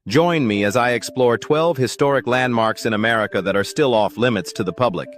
Join me as I explore 12 historic landmarks in America that are still off limits to the public.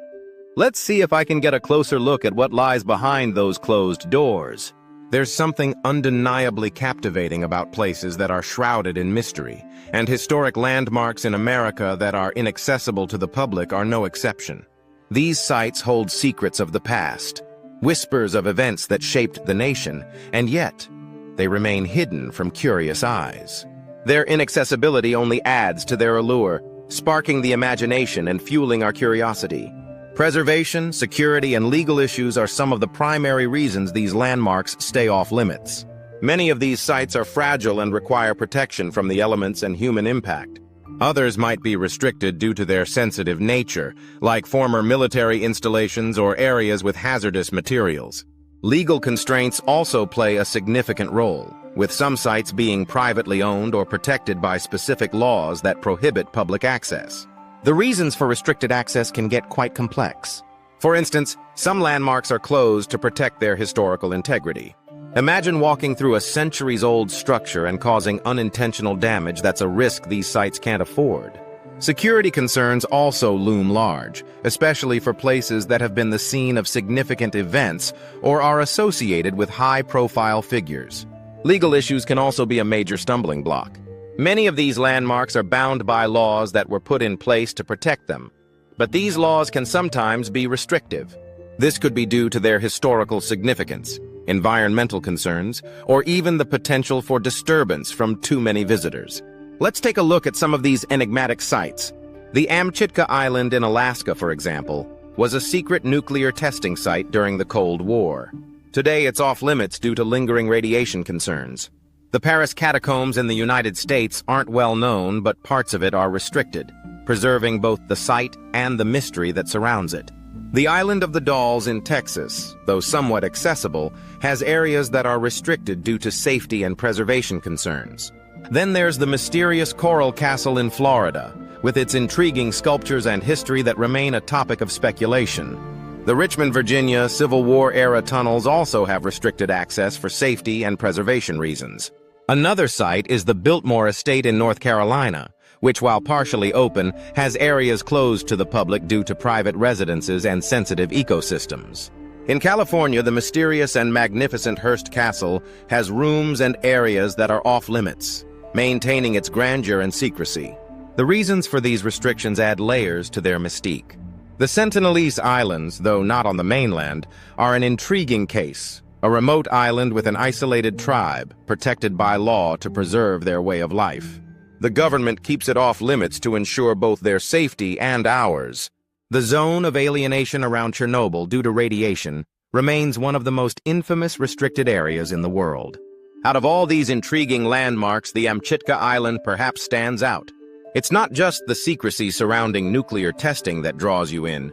Let's see if I can get a closer look at what lies behind those closed doors. There's something undeniably captivating about places that are shrouded in mystery, and historic landmarks in America that are inaccessible to the public are no exception. These sites hold secrets of the past, whispers of events that shaped the nation, and yet they remain hidden from curious eyes. Their inaccessibility only adds to their allure, sparking the imagination and fueling our curiosity. Preservation, security, and legal issues are some of the primary reasons these landmarks stay off limits. Many of these sites are fragile and require protection from the elements and human impact. Others might be restricted due to their sensitive nature, like former military installations or areas with hazardous materials. Legal constraints also play a significant role, with some sites being privately owned or protected by specific laws that prohibit public access. The reasons for restricted access can get quite complex. For instance, some landmarks are closed to protect their historical integrity. Imagine walking through a centuries-old structure and causing unintentional damage that's a risk these sites can't afford. Security concerns also loom large, especially for places that have been the scene of significant events or are associated with high-profile figures. Legal issues can also be a major stumbling block. Many of these landmarks are bound by laws that were put in place to protect them, but these laws can sometimes be restrictive. This could be due to their historical significance, environmental concerns, or even the potential for disturbance from too many visitors. Let's take a look at some of these enigmatic sites. The Amchitka Island in Alaska, for example, was a secret nuclear testing site during the Cold War. Today, it's off-limits due to lingering radiation concerns. The Paris Catacombs in the United States aren't well known, but parts of it are restricted, preserving both the site and the mystery that surrounds it. The Island of the Dolls in Texas, though somewhat accessible, has areas that are restricted due to safety and preservation concerns. Then there's the mysterious Coral Castle in Florida, with its intriguing sculptures and history that remain a topic of speculation. The Richmond, Virginia Civil War-era tunnels also have restricted access for safety and preservation reasons. Another site is the Biltmore Estate in North Carolina, which, while partially open, has areas closed to the public due to private residences and sensitive ecosystems. In California, the mysterious and magnificent Hearst Castle has rooms and areas that are off-limits, maintaining its grandeur and secrecy. The reasons for these restrictions add layers to their mystique. The Sentinelese Islands, though not on the mainland, are an intriguing case, a remote island with an isolated tribe, protected by law to preserve their way of life. The government keeps it off-limits to ensure both their safety and ours. The zone of alienation around Chernobyl due to radiation remains one of the most infamous restricted areas in the world. Out of all these intriguing landmarks, the Amchitka Island perhaps stands out. It's not just the secrecy surrounding nuclear testing that draws you in,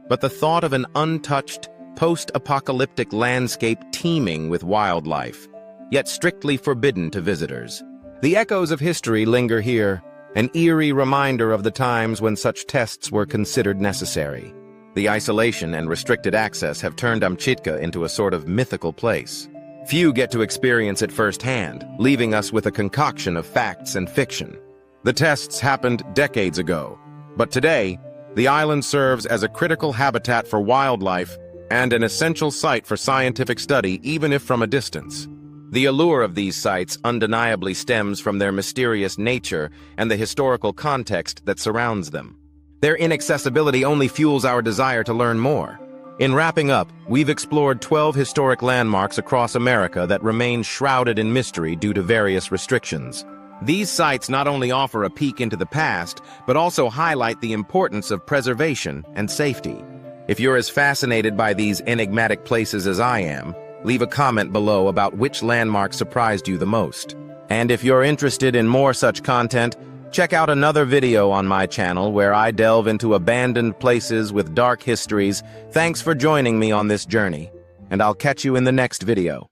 but the thought of an untouched, post-apocalyptic landscape teeming with wildlife, yet strictly forbidden to visitors. The echoes of history linger here, an eerie reminder of the times when such tests were considered necessary. The isolation and restricted access have turned Amchitka into a sort of mythical place. Few get to experience it firsthand, leaving us with a concoction of facts and fiction. The tests happened decades ago, but today, the island serves as a critical habitat for wildlife and an essential site for scientific study, even if from a distance. The allure of these sites undeniably stems from their mysterious nature and the historical context that surrounds them. Their inaccessibility only fuels our desire to learn more. In wrapping up, we've explored 12 historic landmarks across America that remain shrouded in mystery due to various restrictions. These sites not only offer a peek into the past, but also highlight the importance of preservation and safety. If you're as fascinated by these enigmatic places as I am, leave a comment below about which landmark surprised you the most. And if you're interested in more such content, check out another video on my channel where I delve into abandoned places with dark histories. Thanks for joining me on this journey, and I'll catch you in the next video.